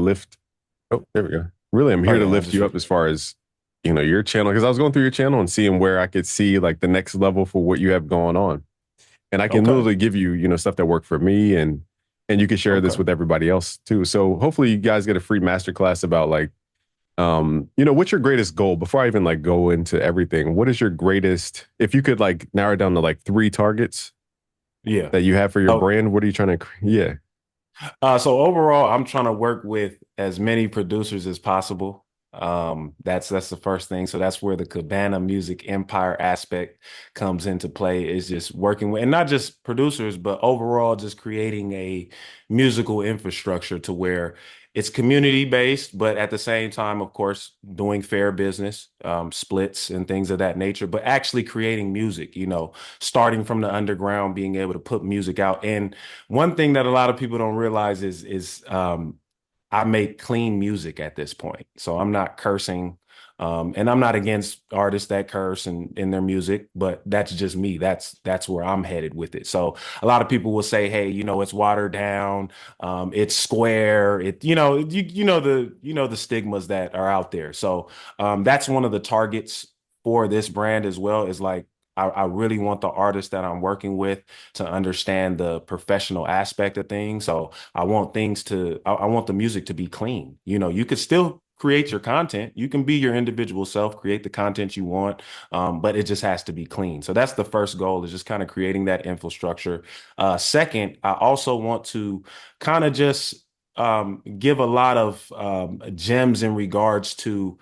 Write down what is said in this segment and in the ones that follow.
lift. Oh, there we go. Really, I'm Oh here to yeah, I lift just you up as far as, your channel. Because I was going through your channel and seeing where I could see like the next level for what you have going on. And I can okay, literally give you, stuff that worked for me and you can share this okay. with everybody else too. So hopefully you guys get a free masterclass about like, what's your greatest goal before I even like go into everything? What is your greatest, if you could like narrow it down to like three targets Yeah. that you have for your So brand, what are you trying to, yeah, so overall, I'm trying to work with as many producers as possible. That's the first thing. So that's where the Cabana Music Empire aspect comes into play, is just working with, and not just producers, but overall just creating a musical infrastructure to where it's community based, but at the same time, of course, doing fair business, splits and things of that nature, but actually creating music, starting from the underground, being able to put music out. And one thing that a lot of people don't realize is I make clean music at this point, so I'm not cursing, and I'm not against artists that curse in their music, but that's just me. That's where I'm headed with it. So a lot of people will say, "Hey, it's watered down, it's square, you know the stigmas that are out there." So that's one of the targets for this brand as well. Is like I really want the artist that I'm working with to understand the professional aspect of things. So I want the music to be clean. You could still create your content. You can be your individual self, create the content you want, but it just has to be clean. So that's the first goal, is just kind of creating that infrastructure. Second, I also want to kind of just give a lot of gems in regards to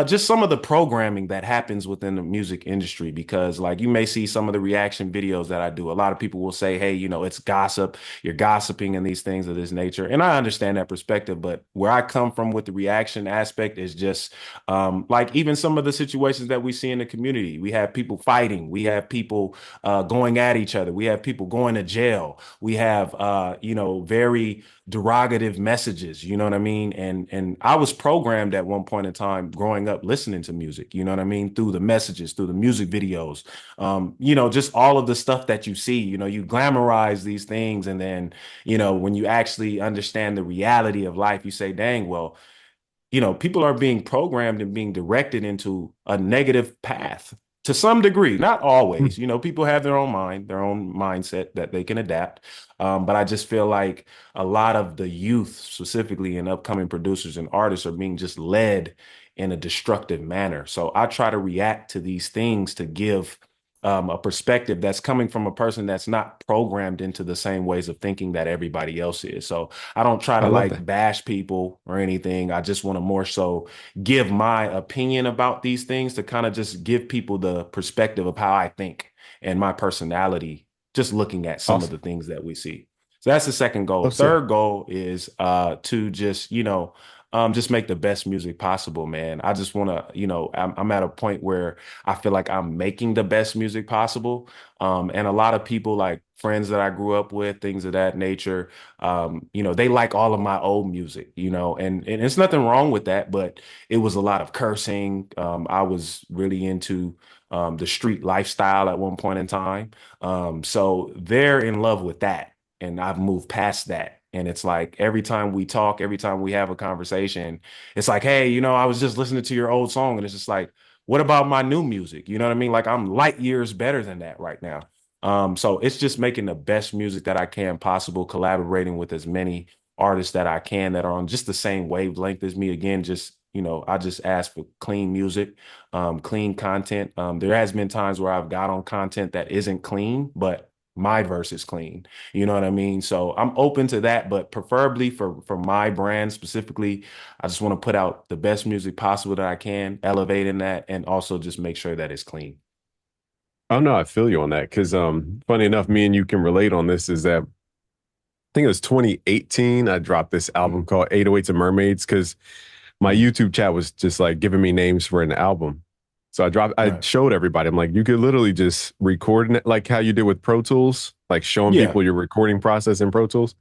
just some of the programming that happens within the music industry, because like you may see some of the reaction videos that I do. A lot of people will say, hey, it's gossip, you're gossiping and these things of this nature. And I understand that perspective, but where I come from with the reaction aspect is just like even some of the situations that we see in the community. We have people fighting, we have people going at each other, we have people going to jail, we have very derogative messages, you know what I mean? And I was programmed at one point in time growing up listening to music, you know what I mean? Through the messages, through the music videos, just all of the stuff that you see, you glamorize these things. And then, when you actually understand the reality of life, you say, dang, well, people are being programmed and being directed into a negative path to some degree, not always. People have their own mind, their own mindset that they can adapt. But I just feel like a lot of the youth, specifically and upcoming producers and artists, are being just led in a destructive manner. So I try to react to these things to give a perspective that's coming from a person that's not programmed into the same ways of thinking that everybody else is. So I don't try I to love that. like bash people or anything. I just want to more so give my opinion about these things to kind of just give people the perspective of how I think and my personality, just looking at some of Awesome. the things that we see. So that's the second goal. Oh, sick. Third goal is to just, just make the best music possible, man. I just want to, I'm at a point where I feel like I'm making the best music possible. And a lot of people, like friends that I grew up with, things of that nature, they like all of my old music, and it's nothing wrong with that, but it was a lot of cursing. I was really into the street lifestyle at one point in time. So they're in love with that. And I've moved past that. And it's like every time we talk, every time we have a conversation, it's like, hey, I was just listening to your old song. And it's just like, what about my new music? You know what I mean? Like I'm light years better than that right now. So it's just making the best music that I can possible, collaborating with as many artists that I can that are on just the same wavelength as me. Again, just, I just ask for clean music, clean content. There has been times where I've got on content that isn't clean, but my verse is clean. You know what I mean? So I'm open to that, but preferably for my brand specifically, I just want to put out the best music possible that I can, elevate in that, and also just make sure that it's clean. Oh no, I feel you on that. Cause funny enough, me and you can relate on this is that I think it was 2018. I dropped this album Mhm. called 808s and Mermaids because my Mhm. YouTube chat was just like giving me names for an album. So I Right. showed everybody. I'm like, you could literally just record it like how you did with Pro Tools, like showing Yeah. people your recording process in Pro Tools.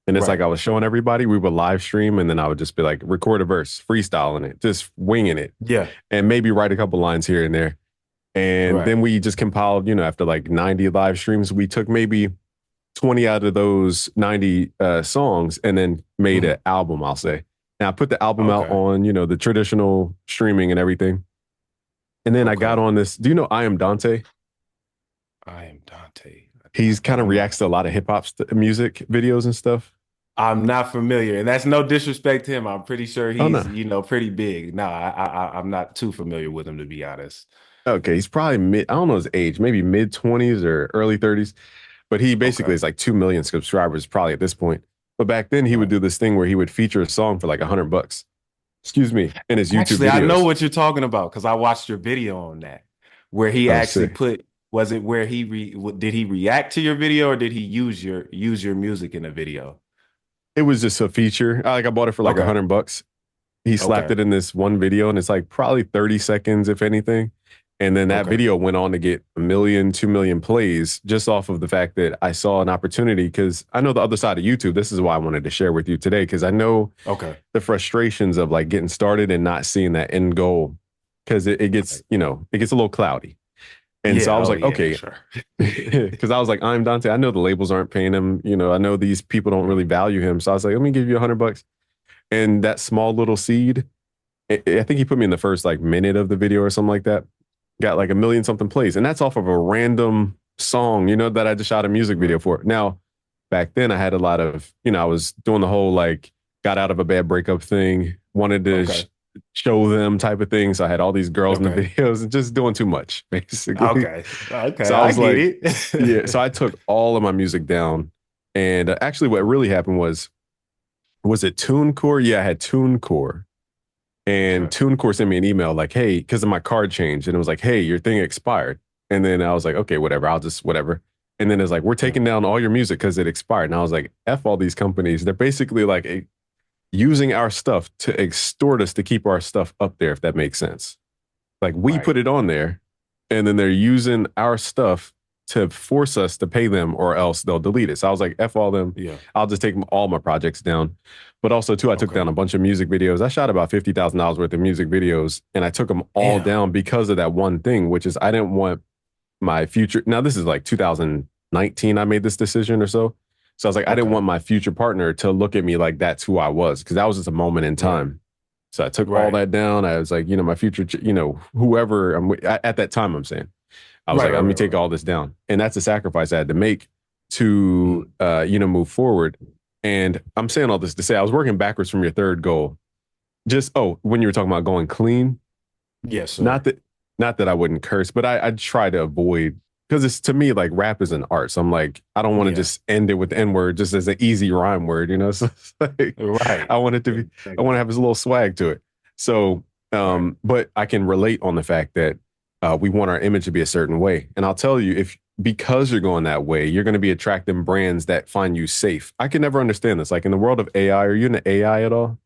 And it's like Right. I was showing everybody, we would live stream and then I would just be like, record a verse, freestyling it, just winging it, Yeah. and maybe write a couple lines here and there. And Right. then we just compiled, after like 90 live streams, we took maybe 20 out of those 90 songs and then made Mhm. an album, I'll say. And I put the album out Okay. on, the traditional streaming and everything. And then I got Okay. on this. Do you know I Am Dante? I am Dante. He's kind of I'm reacts to a lot of hip hop music videos and stuff. I'm not familiar, and that's no disrespect to him. I'm pretty sure Oh he's, no. pretty big. No, I'm not too familiar with him to be honest. Okay, he's probably mid. I don't know his age, maybe mid 20s or early 30s. But he basically Okay. is like 2 million subscribers probably at this point. But back then he would Right. do this thing where he would feature a song for like $100. Excuse me, in his YouTube Actually, I know videos. what you're talking about because I watched your video on that, where he Oh, actually sick. put. Was it where did he react to your video or did he use your music in the video? It was just a feature. I bought it for like a Okay. hundred bucks. He slapped Okay. it in this one video, and it's like probably 30 seconds, if anything. And then that Okay. video went on to get 1 million, 2 million plays just off of the fact that I saw an opportunity because I know the other side of YouTube. This is why I wanted to share with you today because I know Okay. the frustrations of like getting started and not seeing that end goal because it gets, Right. it gets a little cloudy. And so I Yeah. was Oh like, yeah, for okay, sure. because I was like, I'm Dante. I know the labels aren't paying him. I know these people don't really value him. So I was like, let me give you $100. And that small little seed, I think he put me in the first like minute of the video or something like that. Got like 1 million something plays. And that's off of a random song, that I just shot a music video Right. for. Now, back then I had a lot of, I was doing the whole like got out of a bad breakup thing, wanted to Okay. show them type of thing. So I had all these girls in the Okay. videos and just doing too much, basically. Okay. Okay. So I I was get like, yeah. it. So I took all of my music down. And actually, what really happened was it TuneCore? Yeah, I had TuneCore. And Okay. TuneCore sent me an email like, hey, because of my card changed. And it was like, hey, your thing expired. And then I was like, okay, whatever. I'll just, whatever. And then it's like, we're Yeah. taking down all your music because it expired. And I was like, F all these companies. They're basically like using our stuff to extort us to keep our stuff up there, if that makes sense. Like we Right. put it on there and then they're using our stuff to force us to pay them or else they'll delete it. So I was like, F all them. Yeah. I'll just take all my projects down. But also, too, I took Okay. down a bunch of music videos. I shot about $50,000 worth of music videos and I took them all Damn. down because of that one thing, which is I didn't want my future. Now, this is like 2019, I made this decision or so. So I was like, I didn't Okay. want my future partner to look at me like that's who I was because that was just a moment in Right. time. So I took all Right. that down. I was like, my future, whoever I'm with, at that time, I'm saying, I was Right. like, Right. let me Right. take Right. all this down. And that's a sacrifice I had to make to, Mhm. move forward. And I'm saying all this to say I was working backwards from your third goal. When you were talking about going clean, Yes, not sir. that, not that I wouldn't curse, but I try to avoid because it's to me like rap is an art. So I'm like, I don't want to Yeah. just end it with the N word just as an easy rhyme word, So it's like, Right. I want it to be, I want to have this little swag to it. So, Right. but I can relate on the fact that we want our image to be a certain way. And I'll tell you, if because you're going that way, you're going to be attracting brands that find you safe. I can never understand this. Like in the world of AI, are you into AI at all?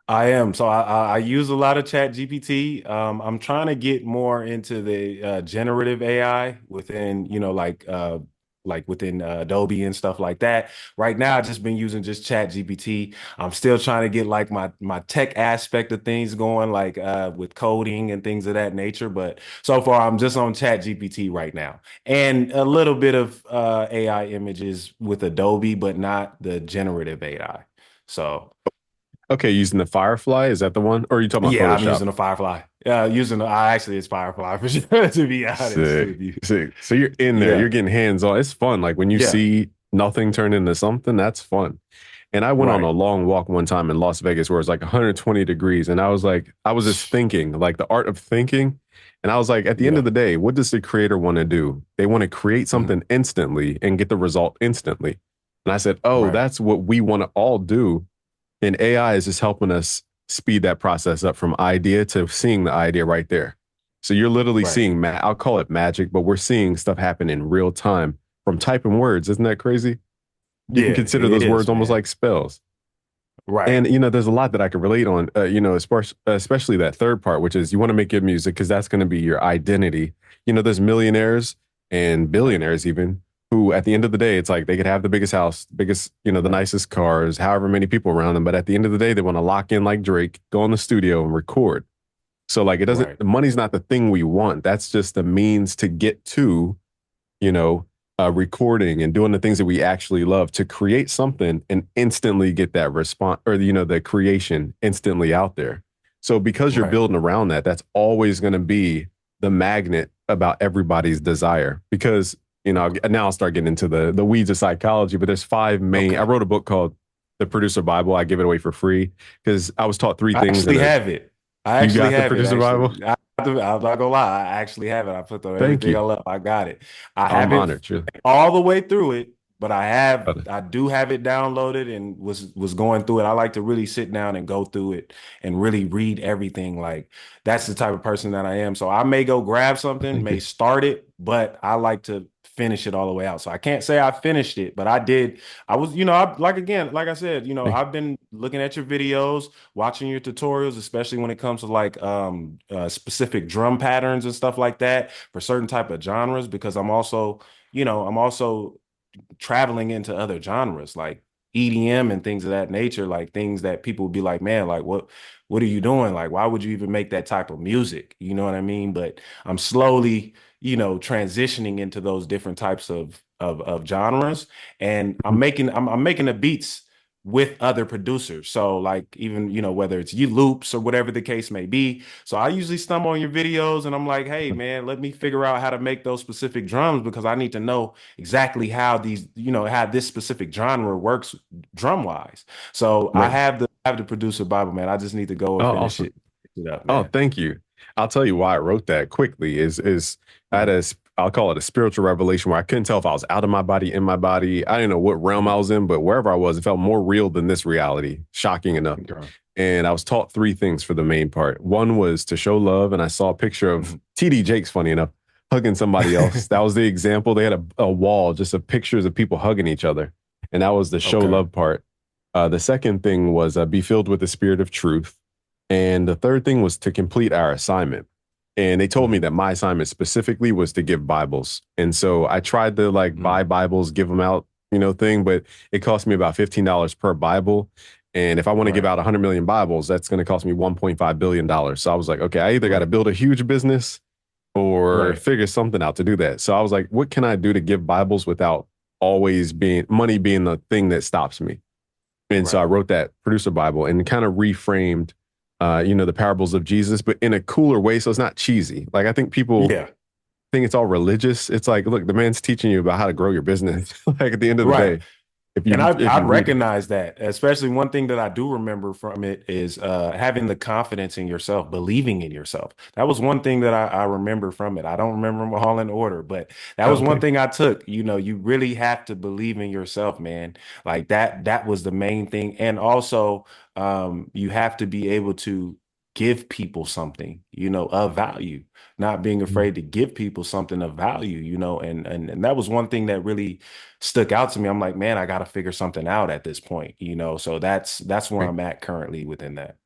I am. So I use a lot of Chat GPT. I'm trying to get more into the generative AI within, like within Adobe and stuff like that. Right now, I've just been using just Chat GPT. I'm still trying to get like my tech aspect of things going, like with coding and things of that nature. But so far, I'm just on Chat GPT right now, and a little bit of AI images with Adobe, but not the generative AI. So. Okay, using the Firefly, is that the one? Or are you talking about Yeah, I'm Photoshop? using a Firefly. I actually it's Firefly for sure, to be honest Sick. with you. Sick. So you're in there, Yeah. you're getting hands on. It's fun. Like when you Yeah. see nothing turn into something, that's fun. And I went on a Right. long walk one time in Las Vegas where it's like 120 degrees. And I was like, I was just thinking, like the art of thinking. And I was like, at the end of Yeah. the day, what does the creator want to do? They want to create Mhm. something instantly and get the result instantly. And I said, oh, Right. that's what we want to all do. And AI is just helping us speed that process up from idea to seeing the idea right there. So you're literally Right. seeing, I'll call it magic, but we're seeing stuff happen in real time from typing words. Isn't that crazy? You can Yeah, consider it those is, words almost man. like spells. Right. And, there's a lot that I can relate on, especially that third part, which is you want to make good music because that's going to be your identity. There's millionaires and Right. billionaires even who at the end of the day, it's like they could have the biggest house, biggest, the Right. nicest cars, however many people around them. But at the end of the day, they want to lock in like Drake, go in the studio and record. So like Right. the money's not the thing we want. That's just the means to get to, you know, recording and doing the things that we actually love to create something and instantly get that response or, the creation instantly out there. So because you're Right. building around that, that's always going to be the magnet about everybody's desire. Because, now I'll start getting into the weeds of psychology, but there's five main. I Okay. wrote a book called The Producer Bible. I give it away for free because I was taught three I things actually in a. have it. I You actually got the have it. Producer Bible? Actually, I'm not gonna lie. I actually have it. I put Thank everything I you. love. I got it. I I'm haven't honored. Truly. all the way through it, but Brother. I do have it downloaded and was going through it. I like to really sit down and go through it and really read everything. Like that's the type of person that I am. So I may go grab something, Thank may you. start it, but I like to finish it all the way out. So I can't say I finished it, but I did. I was, like again, like I said, Thank I've been looking at your videos, watching your tutorials, especially when it comes to like specific drum patterns and stuff like that for certain type of genres, because I'm also traveling into other genres like EDM and things of that nature, like things that people would be like, man, like what are you doing? Like, why would you even make that type of music? You know what I mean? But I'm slowly, transitioning into those different types of genres. And you. I'm making the beats with other producers. So like even, whether it's you loops or whatever the case may be. So I usually stumble on your videos and I'm like, hey man, let me figure out how to make those specific drums because I need to know exactly how how this specific genre works drum wise. So Right. I have the producer Bible, man. I just need to go Oh, and awesome. finish it up, Oh, man. thank you. I'll tell you why I wrote that quickly is I had Mhm. I'll call it a spiritual revelation where I couldn't tell if I was out of my body, in my body. I didn't know what realm I was in, but wherever I was, it felt more real than this reality. Shocking enough. Okay. And I was taught three things for the main part. One was to show love, and I saw a picture of TD Jakes, funny enough, hugging somebody else. That was the example. They had a wall just of pictures of people hugging each other, and that was the show Okay. love part. The second thing was be filled with the spirit of truth. And the third thing was to complete our assignment. And they told me Mhm. that my assignment specifically was to give Bibles. And so I tried to like buy Mhm. Bibles, give them out, thing, but it cost me about $15 per Bible. And if I want to give Right. out 100 million Bibles, that's going to cost me $1.5 billion. So I was like, okay, I either got to Right. build a huge business or Right. figure something out to do that. So I was like, what can I do to give Bibles without always being money being the thing that stops me? And so I Right. wrote that producer Bible and kind of reframed, the parables of Jesus, but in a cooler way. So it's not cheesy. Like I think people Yeah. think it's all religious. It's like, look, the man's teaching you about how to grow your business. Like at the end of the Right. day, if And you if I you read it, recognize that, especially one thing that I do remember from it is having the confidence in yourself, believing in yourself. That was one thing that I remember from it. I don't remember them all in order, but that was one okay, thing I took. You really have to believe in yourself, man. Like that was the main thing. And also, you have to be able to give people something, of value, not being afraid to give people something of value, and that was one thing that really stuck out to me. I'm like, man, I got to figure something out at this point. So that's where great. I'm at currently within that.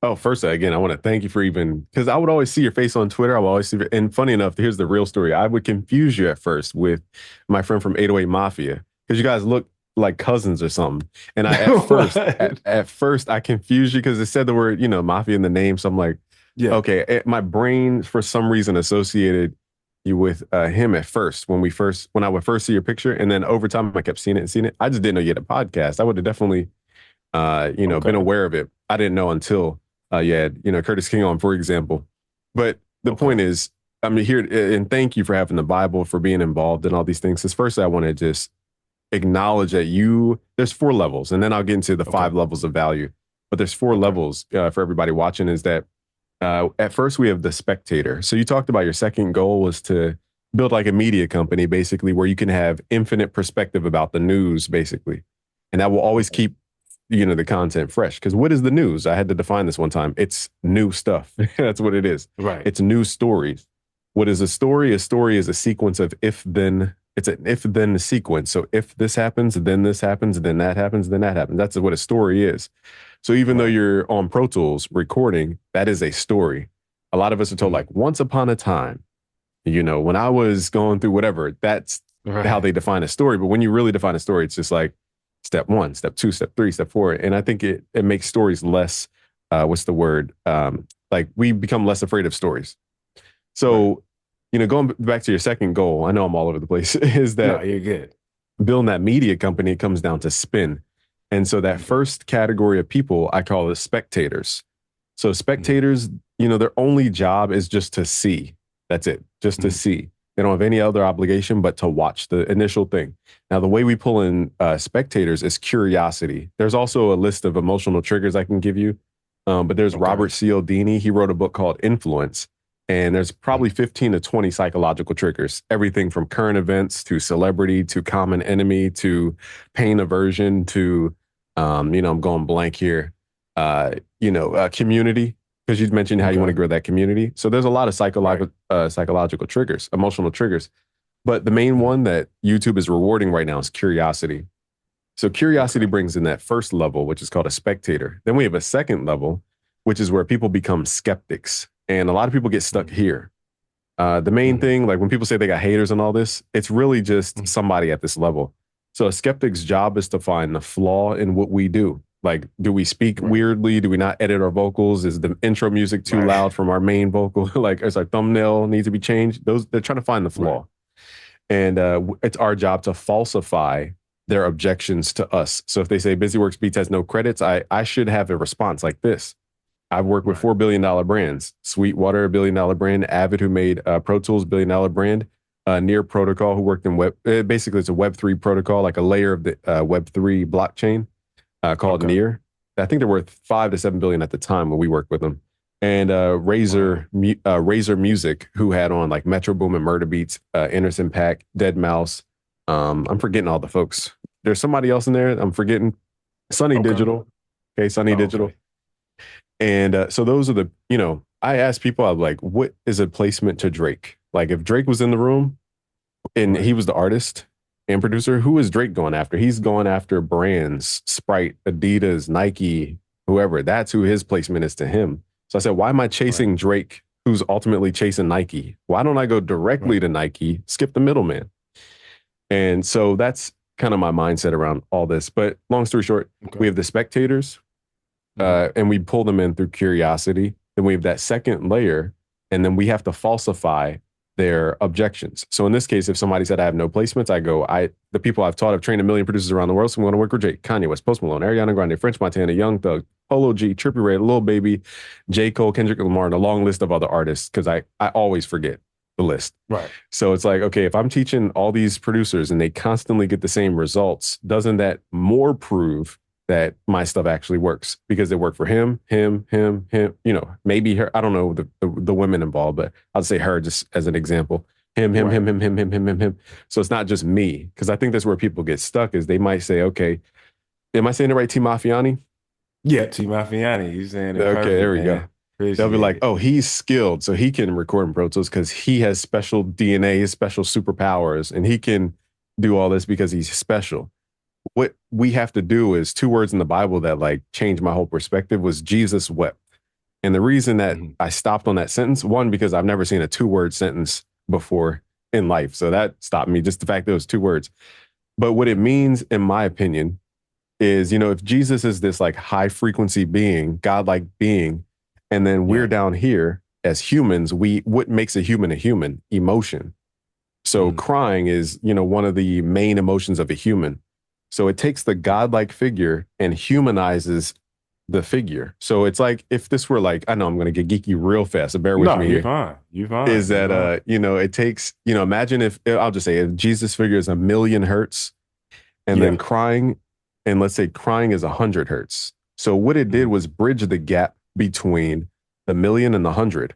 Oh, first, again, I want to thank you for even because I would always see your face on Twitter. I would always see, and funny enough, here's the real story. I would confuse you at first with my friend from 808 Mafia because you guys look like cousins or something. And I, at first, at, What? at first, I confused you because it said the word, Mafia in the name. So I'm like, Yeah. okay, my brain for some reason associated you with him at first when I would first see your picture, and then over time I kept seeing it and seeing it. I just didn't know you had a podcast. I would have definitely been Okay. aware of it. I didn't know until you had, Curtis King on, for example. But the Okay. point is, I mean, here, and thank you for having the Bible, for being involved in all these things. Because first, I want to just acknowledge that there's four levels, and then I'll get into the Okay. five levels of value. But there's four Okay. levels for everybody watching is that at first we have the spectator. So you talked about your second goal was to build like a media company, basically, where you can have infinite perspective about the news, basically. And that will always Okay. keep the content fresh. Because what is the news? I had to define this one time. It's new stuff. That's what it is. Right. It's new stories. What is a story? A story is a sequence of if then. It's an if then sequence. So if this happens, then this happens, then that happens, then that happens. That's what a story is. So even though Right. you're on Pro Tools recording, that is a story. A lot of us are told Mhm. like once upon a time, when I was going through whatever, that's how Right. they define a story. But when you really define a story, it's just like step one, step two, step three, step four. And I think it makes stories less, what's the word? Like we become less afraid of stories. Right. So going back to your second goal, I know I'm all over the place, is No, that you're good. building that media company, it comes down to spin. And so that Mhm, first category of people I call the spectators. So mhm, spectators, their only job is just to see. That's it, just to mhm. see. They don't have any other obligation but to watch the initial thing. Now, the way we pull in spectators is curiosity. There's also a list of emotional triggers I can give you. But there's Okay. Robert Cialdini. He wrote a book called Influence. And there's probably Mhm. 15 to 20 psychological triggers, everything from current events to celebrity to common enemy to pain aversion to, I'm going blank here, community, because you mentioned how you want to Okay. grow that community. So there's a lot of Right. psychological triggers, emotional triggers. But the main Mhm. one that YouTube is rewarding right now is curiosity. So curiosity Okay. brings in that first level, which is called a spectator. Then we have a second level, which is where people become skeptics. And a lot of people get stuck Mhm, here. The main mhm, thing, like when people say they got haters and all this, it's really just mhm. somebody at this level. So a skeptic's job is to find the flaw in what we do. Like, do we speak Right. weirdly? Do we not edit our vocals? Is the intro music too Right. loud from our main vocal? Like, is our thumbnail needs to be changed? Those they're trying to find the Right. flaw, and it's our job to falsify their objections to us. So if they say BusyWorksBeats has no credits, I should have a response like this. I've worked with Right. $4 billion brands. Sweetwater, $1 billion brand. Avid, who made Pro Tools, $1 billion brand. Near Protocol, who worked in web. Basically, it's a Web3 protocol, like a layer of the Web3 blockchain called Okay. Near. I think they're worth 5 to 7 billion at the time when we worked with them. And Wow. Razor Music, who had on like Metro Boom and Murder Beats, Anderson Pack, Dead Mouse. I'm forgetting all the folks. There's somebody else in there. I'm forgetting. Sunny Okay. Digital. Okay, Sunny Oh, Digital. okay. And so those are I asked people, I'm like, what is a placement to Drake? Like, if Drake was in the room and Right. he was the artist and producer, who is Drake going after? He's going after brands, Sprite, Adidas, Nike, whoever. That's who his placement is to him. So I said, why am I Right. chasing Drake, who's ultimately chasing Nike? Why don't I go directly Right. to Nike, skip the middleman? And so that's kind of my mindset around all this. But long story short, we Okay. have the spectators, Mhm. and we pull them in through curiosity. Then we have that second layer, and then we have to falsify their objections. So in this case, if somebody said I have no placements, I go, the people I've taught, I've trained 1 million producers around the world, so I'm going to work with Jake, Kanye West, Post Malone, Ariana Grande, French Montana, Young Thug, Polo G, Trippie Redd, Lil Baby, J. Cole, Kendrick Lamar, and a long list of other artists because I always forget the list. Right. So it's like, okay, if I'm teaching all these producers and they constantly get the same results, doesn't that more prove that my stuff actually works because they work for him, maybe her. I don't know the women involved, but I'll say her just as an example. Him, him, Right. him, him, him, him, him, him, him. So it's not just me because I think that's where people get stuck is they might say, okay, am I saying it right? T Mafiani? Yeah, T Mafianie, you saying it Okay, there perfect, we go. man. They'll be Appreciate like, it. oh, he's skilled, so he can record in Pro Tools because he has special DNA, special superpowers, and he can do all this because he's special. What we have to do is two words in the Bible that like changed my whole perspective was Jesus wept. And the reason that Mhm. I stopped on that sentence, one, because I've never seen a two-word sentence before in life. So that stopped me, just the fact that it was two words. But what it Right. means, in my opinion, is, if Jesus is this like high frequency being, godlike being, and then we're Yeah. down here as humans, what makes a human? Emotion. So Mhm. crying is, one of the main emotions of a human. So it takes the godlike figure and humanizes the figure. So it's like if this were like, I know I'm going to get geeky real fast, so bear with No, me you're here. fine. You're Is fine. You're that fine. it takes, imagine if I'll just say if Jesus figure is 1 million hertz and then Yeah. crying, and let's say crying is 100 hertz. So what it did Mhm. was bridge the gap between the million and the 100.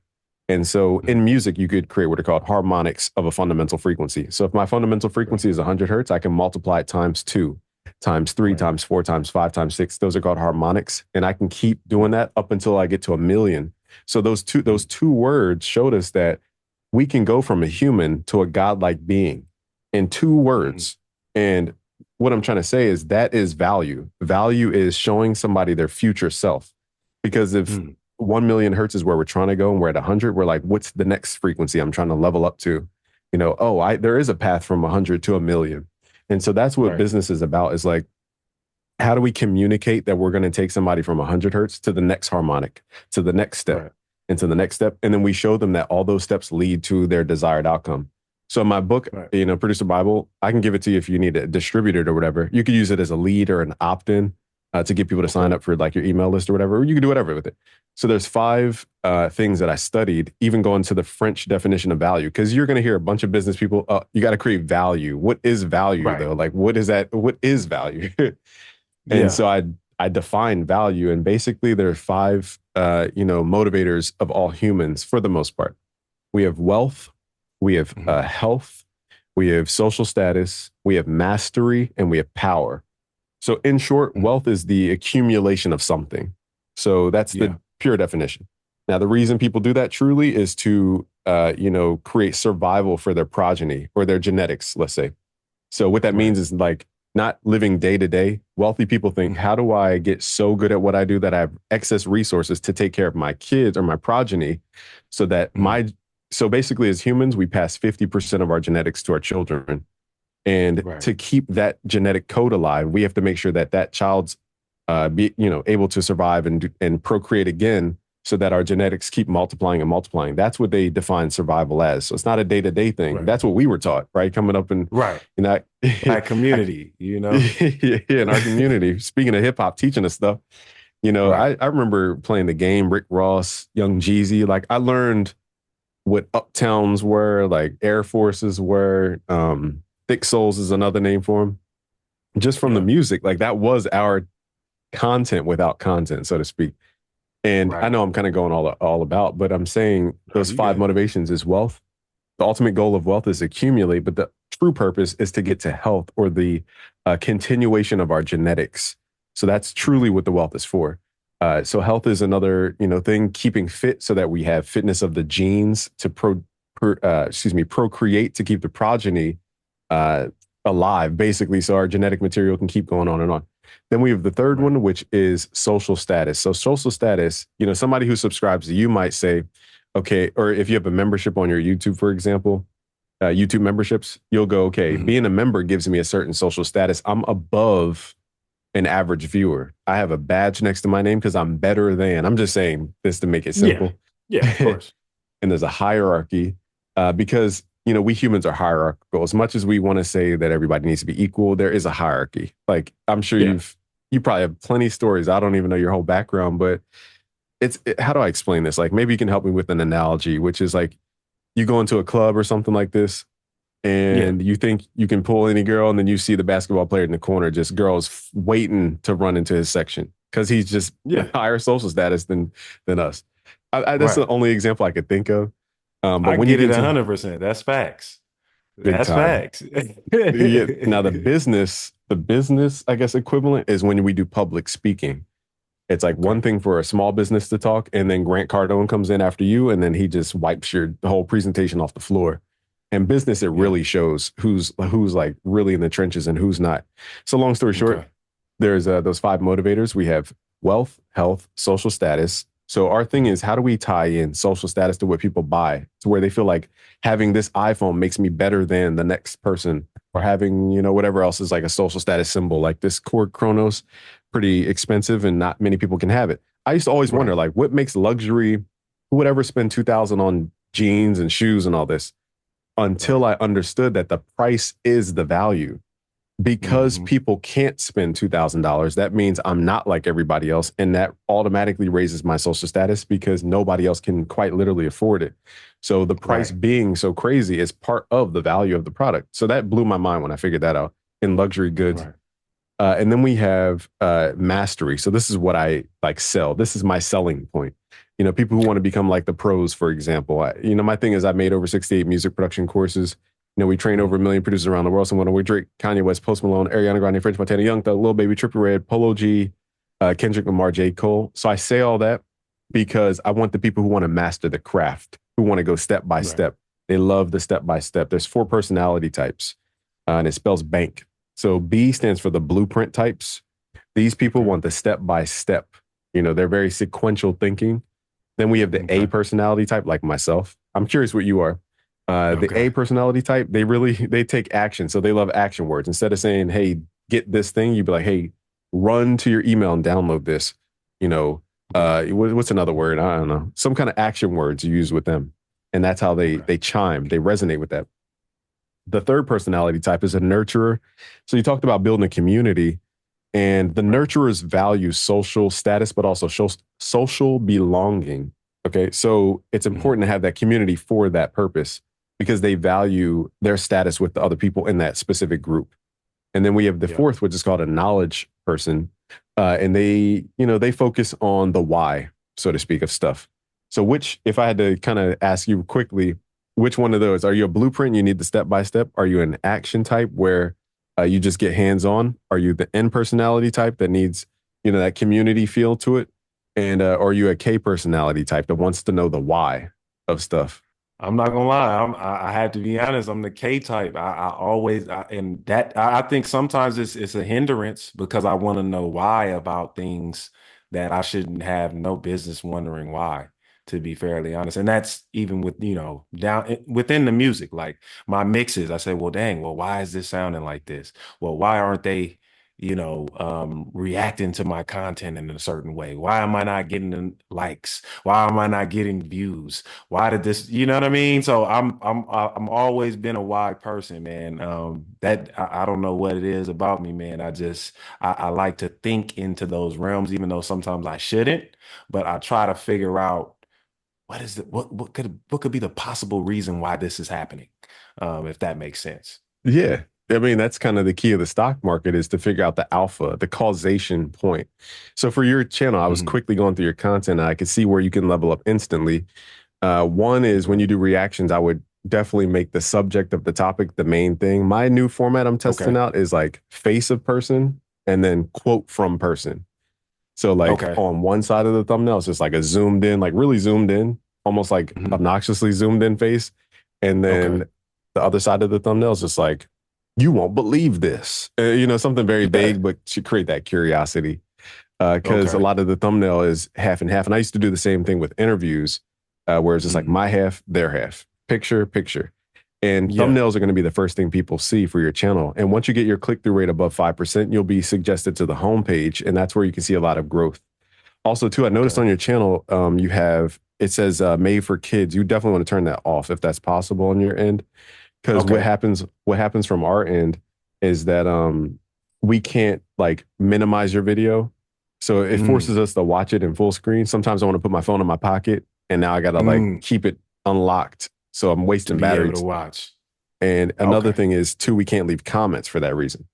And so in Mhm. music, you could create what are called harmonics of a fundamental frequency. So if my fundamental Okay. frequency is 100 hertz, I can multiply it times two, times three, Right. times four, times five, times six. Those are called harmonics. And I can keep doing Mhm. that up until I get to 1 million. So those Mhm. two words showed us that we can go from a human to a godlike being in two Mhm. words. And what I'm trying to say is that is value. Value is showing somebody their future self. Because if Mhm. 1 million hertz is where we're trying to go and we're at 100, we're like, what's the next frequency I'm trying to level up to? There is a path from 100 to 1 million. And so that's what Right. business is about is like, how do we communicate that we're going to take somebody from 100 hertz to the next harmonic, to the next step? Right. into the next step. And then we show them that all those steps lead to their desired outcome. So in my book, Right. Producer Bible, I can give it to you if you need to distribute it or whatever. You could use it as a lead or an opt-in to get people to sign Okay. up for like your email list or whatever. Or you can do whatever with it. So there's five things that I studied, even going to the French definition of value, because you're going to hear a bunch of business people. You got to create value. What is value Right. though? Like, what is that? What is value? And Yeah. so I define value, and basically there are five motivators of all humans for the most part. We have wealth, we have Mhm. health, we have social status, we have mastery, and we have power. So in short, Mhm. wealth is the accumulation of something. So that's Yeah. the pure definition. Now, the reason people do that truly is to create survival for their progeny or their genetics, let's say. So what that Right. means is like not living day to day. Wealthy people think, Mhm. how do I get so good at what I do that I have excess resources to take care of my kids or my progeny so that Mhm. so basically as humans, we pass 50% of our genetics to our children. And Right. to keep that genetic code alive, we have to make sure that that child's able to survive and procreate again so that our genetics keep multiplying and multiplying. That's what they define survival as. So it's not a day-to-day thing. Right. That's what we were taught, right? Coming up in, Right. you know, Black community, yeah, in our community. Speaking of hip hop, teaching us stuff, Right. I remember playing the game, Rick Ross, Young Jeezy. Like I learned what uptowns were, like Air Forces were. Thick Souls is another name for them. Just from the Yeah. music, like that was our content without content, so to speak. And I Right. know I'm kind of going all about, but I'm saying No, those you five good. motivations is wealth. The ultimate goal of wealth is accumulate, but the true purpose is to get to health or the continuation of our genetics. So that's truly Right. what the wealth is for. So health is another thing, keeping fit so that we have fitness of the genes to procreate to keep the progeny uh, alive, basically, so our genetic material can keep going on and on. Then we have the third Right. one, which is social status. So social status, somebody who subscribes to you might say, okay, or if you have a membership on your YouTube, for example, YouTube memberships, you'll go, okay, Mhm. being a member gives me a certain social status. I'm above an average viewer. I have a badge next to my name because I'm better than. I'm just saying this to make it Yeah. simple. Yeah, of And course. there's a hierarchy because we humans are hierarchical. As much as we want to say that everybody needs to be equal, there is a hierarchy. Like I'm sure Yeah. you probably have plenty of stories. I don't even know your whole background, but how do I explain this? Like maybe you can help me with an analogy, which is like you go into a club or something like this Yeah. and you think you can pull any girl, and then you see the basketball player in the corner, just girls waiting to run into his section because he's just Yeah. higher social status than us. That's the Right. only example I could think of. But I when you get get it into 100%. That's facts. big That's time, facts. yeah. Now the business, I guess, equivalent is when we do public speaking. It's like Okay. one thing for a small business to talk, and then Grant Cardone comes in after you, and then he just wipes your whole presentation off the floor. And business, it Yeah. really shows who's like really in the trenches and who's not. So long story short, Okay. there's those five motivators. We have wealth, health, social status. So our thing Mhm. is, how do we tie in social status to what people buy, to where they feel like having this iPhone makes me better than the next person, or having whatever else is like a social status symbol, like this Cord Chronos, pretty expensive and not many people can have it. I used to always wonder, Right. like, what makes luxury? Who would ever spend 2,000 on jeans and shoes and all this? Until Right. I understood that the price is the value. Because Hmm. people can't spend $2,000, that means I'm not like everybody else. And that automatically raises my social status because nobody else can quite literally afford it. So the price Right. being so crazy is part of the value of the product. So that blew my mind when I figured that out in luxury goods. Right. And then we have mastery. So this is what I like sell. This is my selling point. People who Okay. want to become like the pros, for example. My thing is I made over 68 music production courses. We train over Mhm. 1 million producers around the world. Someone with Drake, Kanye West, Post Malone, Ariana Grande, French Montana, Young Thug, Lil Baby, Trippie Redd, Polo G, Kendrick Lamar, J. Cole. So I say all that because I want the people who want to master the craft, who want to go step by Right. step. They love the step by step. There's 4 personality types, and it spells bank. So B stands for the blueprint types. These people Okay. want the step by step. They're very sequential thinking. Then we have the A Okay. personality type, like myself. I'm curious what you are. The Okay. A personality type, they take action. So they love action words. Instead of saying, hey, get this thing, you'd be like, hey, run to your email and download this. You know, Okay. What's another word? I don't know. Some kind of action words you use with them, and that's how Okay. they chime. They resonate with that. The third personality type is a nurturer. So you talked about building a community, and the Right. nurturers value social status, but also social belonging. Okay, so it's Mhm. important to have that community for that purpose because they value their status with the other people in that specific group. And then we have the Yeah. fourth, which is called a knowledge person, and they focus on the why, so to speak, of stuff. So, which, if I had to kind of ask you quickly, which one of those are you a blueprint? You need the step by step. Are you an action type where you just get hands on? Are you the N personality type that needs that community feel to it? And or are you a K personality type that wants to know the why of stuff? I'm not gonna lie. I had to be honest. I'm the K type. I always and that I think sometimes it's a hindrance because I want to know why about things that I shouldn't have no business wondering why, to be fairly honest. And that's even with, within the music, like my mixes. I say, well, dang, well, why is this sounding like this? Well, why aren't they, reacting to my content in a certain way? Why am I not getting the likes? Why am I not getting views? Why did this, you know what I mean? So I'm always been a why person, man. That I don't know what it is about me, man. I like to think into those realms, even though sometimes I shouldn't, but I try to figure out what could be the possible reason why this is happening, if that makes sense. Yeah. I mean, that's kind of the key of the stock market is to figure out the alpha, the causation point. So for your channel, I was Mhm. quickly going through your content and I could see where you can level up instantly. One is when Okay. you do reactions, I would definitely make the subject of the topic the main thing. My new format I'm testing Okay. out is like face of person and then quote from person. So like Okay. on one side of the thumbnail, it's just like a zoomed in, like really zoomed in, almost like Mhm. obnoxiously zoomed in face. And Okay. then the other side of the thumbnail is just like, you won't believe this. Something very Yeah. vague, but to create that curiosity. Because a Okay. lot of the thumbnail is half and half. And I used to do the same thing with interviews, where it's just like Mhm. my half, their half, picture, picture. And Yeah. thumbnails are going to be the first thing people see for your channel. And once you get your click through rate above 5%, you'll be suggested to the homepage. And that's where you can see a lot of growth. Also, too, I noticed Okay. on your channel, you have it says made for kids. You definitely want to turn that off if that's possible on your end. Because Okay. what happens from our end is that we can't like minimize your video. So it Mm. forces us to watch it in full screen. Sometimes I want to put my phone in my pocket and now I gotta like Mm. keep it unlocked. So I'm To wasting be able battery. to watch. And another Okay. thing is too, we can't leave comments for that reason.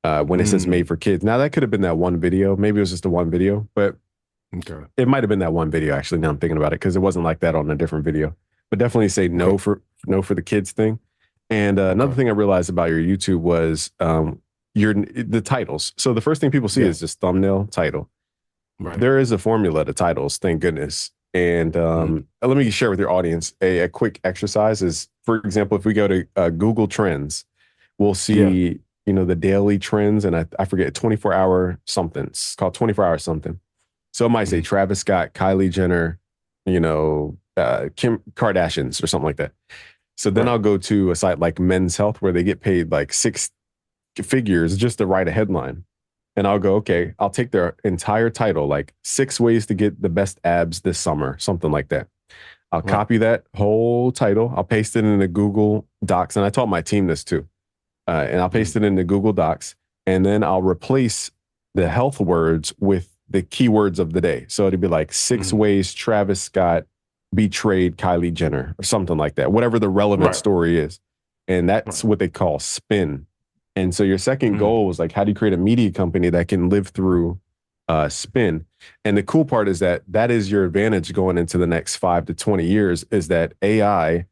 When it says made Mm. for kids. Now that could have been that one video. Maybe it was just the one video, but Okay. it might have been that one video actually. Now I'm thinking about it because it wasn't like that on a different video. But definitely say Okay. no for the kids thing. And another Okay. thing I realized about your YouTube was the titles. So the first thing people see Yeah. is just thumbnail title. Right. There is a formula to titles, thank goodness. And Mm. let me share with your audience a quick exercise. Is for example, if we go to Google Trends, we'll Yeah. see the daily trends, and I forget 24-hour something. It's called 24-hour something. So it might say Mm. Travis Scott, Kylie Jenner, Kim Kardashians or something like that. So then Right. I'll go to a site like Men's Health where they get paid like six figures just to write a headline. And I'll go, okay, I'll take their entire title, like 6 ways to get the best abs this summer, something like that. I'll Right. copy that whole title. I'll paste it into Google Docs. And I taught my team this too. And I'll Mm. paste it into Google Docs. And then I'll replace the health words with the keywords of the day. So it'd be like six Mm. ways Travis Scott betrayed Kylie Jenner or something like that, whatever the relevant Right. story is. And that's Right. what they call spin. And so your second Mm. goal was like, how do you create a media company that can live through spin? And the cool part is that that is your advantage going into the next 5 to 20 years is that AI,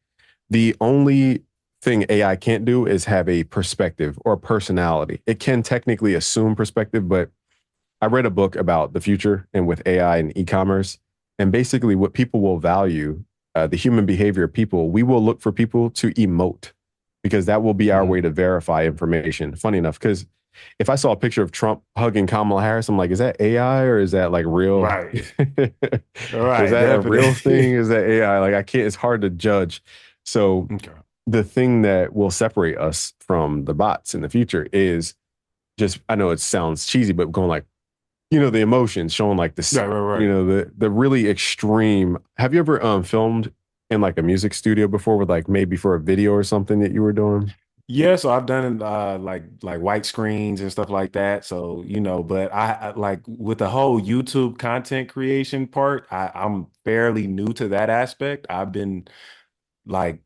the only thing AI can't do is have a perspective or a personality. It can technically assume perspective, but I read a book about the future and with AI and e-commerce, and basically what people will value, the human behavior of people. We will look for people to emote because that will be our Mm. way to verify information. Funny enough, because if I saw a picture of Trump hugging Kamala Harris, I'm like, is that AI or is that like real? Right. Is Right. that a real thing? Definitely. Is that AI? Like I can't. It's hard to judge. So Okay. the thing that will separate us from the bots in the future is just I know it sounds cheesy, but going like the emotions showing like this, Right, right, right. the really extreme. Have you ever filmed in like a music studio before with like maybe for a video or something that you were doing? Yeah, so I've done like white screens and stuff like that. So, but I like with the whole YouTube content creation part, I'm fairly new to that aspect. I've been like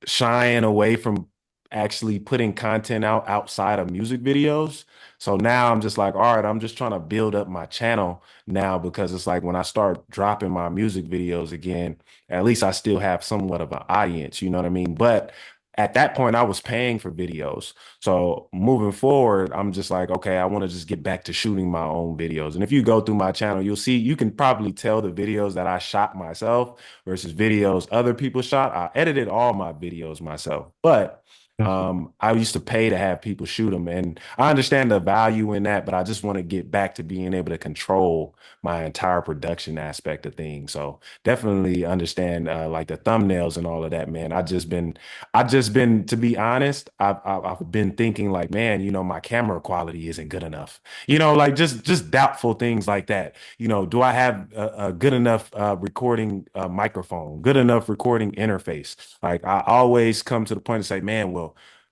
shying away from actually putting content out outside of music videos. So now I'm just like, all right, I'm just trying to build up my channel now because it's like when I start dropping my music videos again, at least I still have somewhat of an audience, you know what I mean? But at that point, I was paying for videos. So moving forward, I'm just like, okay, I want to just get back to shooting my own videos. And if you go through my channel, you'll see, you can probably tell the videos that I shot myself versus videos other people shot. I edited all my videos myself, but I used to pay to have people shoot them, and I understand the value in that, but I just want to get back to being able to control my entire production aspect of things. So definitely understand like the thumbnails and all of that, man. I just been, to be honest, I've been thinking like, man, my camera quality isn't good enough. Like just doubtful things like that. Do I have a good enough recording microphone, good enough recording interface? Like I always come to the point and say, man, well,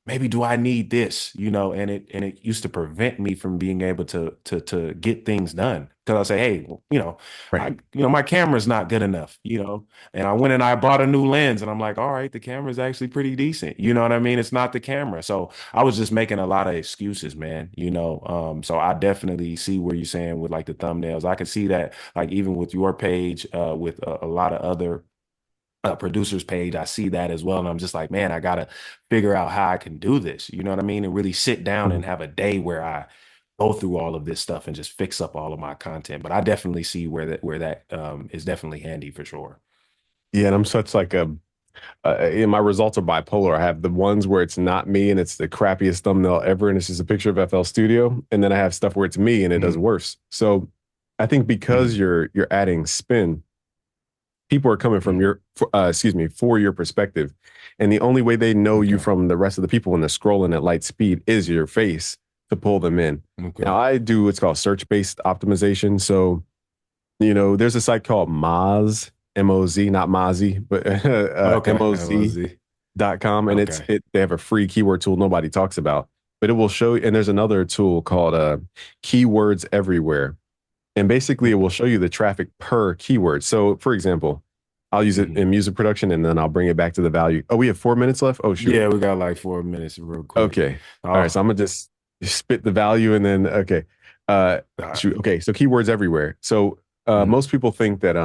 maybe do I need this? And it used to prevent me from being able to get things done. Because I say, hey, well, Right. my camera's not good enough, and I went and I bought a new lens and I'm like, all right, the camera's actually pretty decent. You know what I mean? It's not the camera. So I was just making a lot of excuses, man. So I definitely see where you're saying with like the thumbnails. I can see that like even with your page, with a lot of other producers page, I see that as well. And I'm just like, man, I gotta figure out how I can do this. You know what I mean? And really sit down and Mhm. have a day where I go through all of this stuff and just fix up all of my content. But I definitely see where that is definitely handy for sure. Yeah, and I'm such like and my results are bipolar. I have the ones where it's not me and it's the crappiest thumbnail ever, and it's just a picture of FL Studio, and then I have stuff where it's me and it does Mhm, worse. So I think because mhm, you're adding spin, people are coming from mhm. excuse me, for your perspective, and the only way they know you Okay. from the rest of the people when they're scrolling at light speed is your face to pull them in. Now Okay. I do what's called search based optimization. So there's a site called Moz, M-O-Z, not Mozzie, but Okay. M-O-Z LOZ. com, and Okay. they have a free keyword tool nobody talks about, but it will show. And there's another tool called Keywords Everywhere, and basically it will show you the traffic per keyword. So, for example, I'll use it Mhm. in music production, and then I'll bring it back to the value. Oh, we have 4 minutes left. Oh, shoot. Yeah, we got like 4 minutes real quick. Okay. All right. So Oh, I'm gonna just spit the value, and then okay. Uh, all right. shoot. Okay. So keywords everywhere. So Mhm. most people think that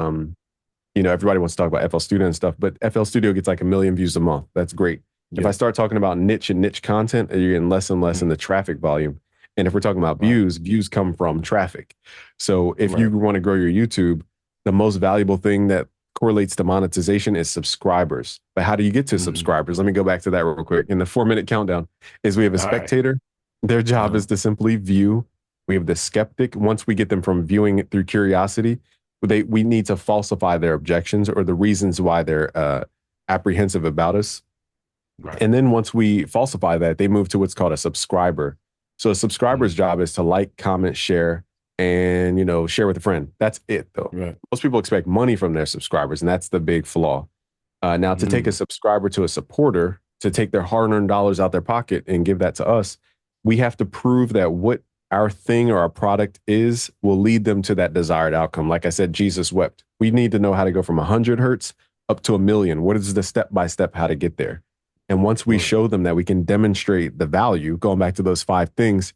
everybody wants to talk about FL Studio and stuff, but FL Studio gets like a million views a month. That's great. If I Yeah. start talking about niche and niche content, you're getting less and less in Mhm. the traffic volume. And if we're talking about Right. views come from traffic. So if you Right. want to grow your YouTube, the most valuable thing that correlates to monetization is subscribers. But how do you get to Mhm. subscribers? Let me go back to that real quick. In the 4 minute countdown, is we have a All right. spectator. Their job Uh-huh. is to simply view. We have the skeptic. Once we get them from viewing it through curiosity, we need to falsify their objections or the reasons why they're apprehensive about us. Right. And then once we falsify that, they move to what's called a subscriber. So a subscriber's Mhm. job is to like, comment, share, and share with a friend. That's it, though. Right. Most people expect money from their subscribers, and that's the big flaw. Now, to take a Mhm. subscriber to a supporter, to take their hard-earned dollars out their pocket and give that to us, we have to prove that what our thing or our product is will lead them to that desired outcome. Like I said, Jesus wept. We need to know how to go from 100 hertz up to a million. What is the step by step how to get there? And once we Right. show them that we can demonstrate the value, going back to those 5 things,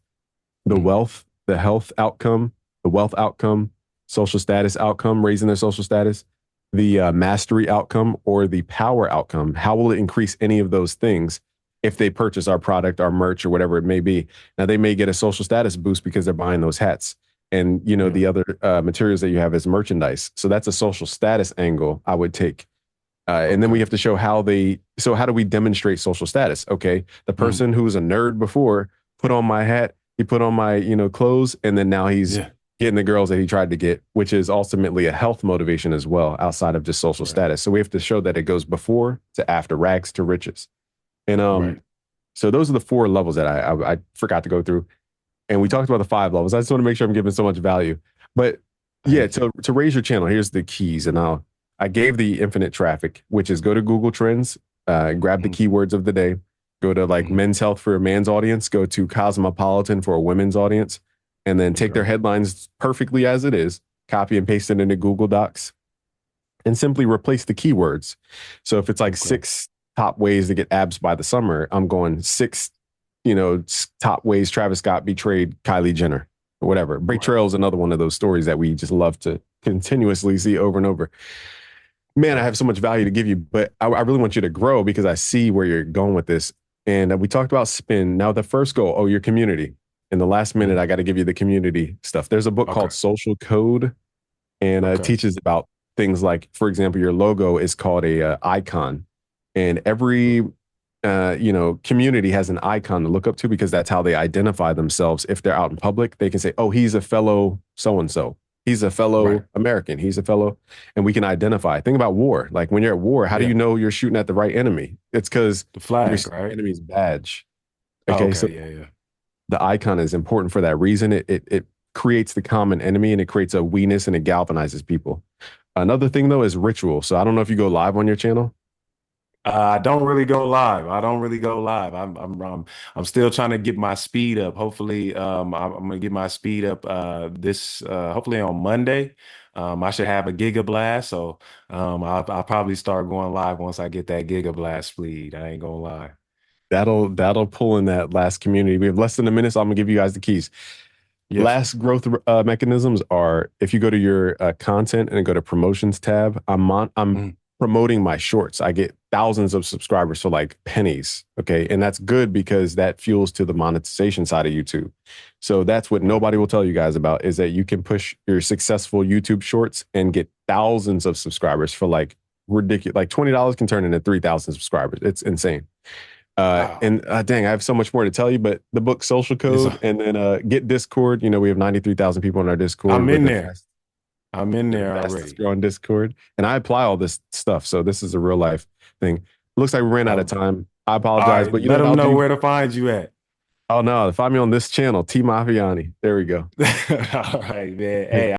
the Mhm. wealth, the health outcome, the wealth outcome, social status outcome, raising their social status, the mastery outcome, or the power outcome. How will it increase any of those things if they purchase our product, our merch, or whatever it may be? Now, they may get a social status boost because they're buying those hats. And Yeah. the other materials that you have as merchandise. So that's a social status angle I would take. And then we Okay. have to show so how do we demonstrate social status? Okay. The Mhm. person who was a nerd before put on my hat, he put on my, clothes, and then now he's Yeah. getting the girls that he tried to get, which is ultimately a health motivation as well, outside of just social Right. status. So we have to show that it goes before to after, rags to riches. And Right. so those are the 4 levels that I forgot to go through. And we talked about the 5 levels. I just want to make sure I'm giving so much value. But yeah, Thank you. to raise your channel, here's the keys. And I gave the infinite traffic, which is go to Google Trends, grab the Mhm, keywords of the day, go to like mhm. men's health for a man's audience, go to cosmopolitan for a women's audience, and then take their Okay. headlines perfectly as it is, copy and paste it into Google Docs, and simply replace the keywords. So if it's like Okay. six top ways to get abs by the summer, I'm going six, top ways Travis Scott betrayed Kylie Jenner or whatever. Right. Betrayal is another one of those stories that we just love to continuously see over and over. Man, I have Right. so much value to give you, but I really want you to grow because I see where you're going with this. And we talked about spin. Now, the first goal, oh, your community. In the last minute, Mhm. I got to give you the community stuff. There's a book Okay. called Social Code, and it Okay. teaches about things like, for example, your logo is called a icon, and every community has an icon to look up to because that's how they identify themselves. If they're out in public, they can say, "Oh, he's a fellow so and so. He's a Right. fellow American. He's a fellow," and we can identify. Think about war. Like when you're at war, how do Yeah. you know you're shooting at the right enemy? It's because The you're flag, seeing the right? enemy's badge. Oh, Okay, so okay. Yeah. Yeah. the icon is important for that reason. It creates the common enemy and it creates a we-ness and it galvanizes people. Another thing though is ritual. So I don't know if you go live on your channel. I don't really go live. I don't really go live. I'm still trying to get my speed up. Hopefully, I'm gonna get my speed up this hopefully on Monday. I should have a Giga Blast, so I'll probably start going live once I get that Giga Blast speed. I ain't gonna lie. That'll pull in that last community. We have less than a minute, so I'm gonna give you guys the keys. Yes. Last growth mechanisms are if you go to your content and go to promotions tab, I'm Mhm. promoting my shorts. I get thousands of subscribers for like pennies. Okay. And that's good because that fuels to the monetization side of YouTube. So that's what Right. nobody will tell you guys about is that you can push your successful YouTube shorts and get thousands of subscribers for like ridiculous, like $20 can turn into 3,000 subscribers. It's insane. Wow. And dang, I have so much more to tell you, but the book Social It's Code and then get Discord. We have 93,000 people on our Discord. I'm We're in the there. best, I'm in the there fastest already. growing Discord. And I apply all this stuff. So this is a real life thing. Looks like we ran out of All time. I apologize, right. but Let what them I'll know do? where to find you at. Oh no, find me on this channel, T Mafianie. There we go. All right, man. Hey,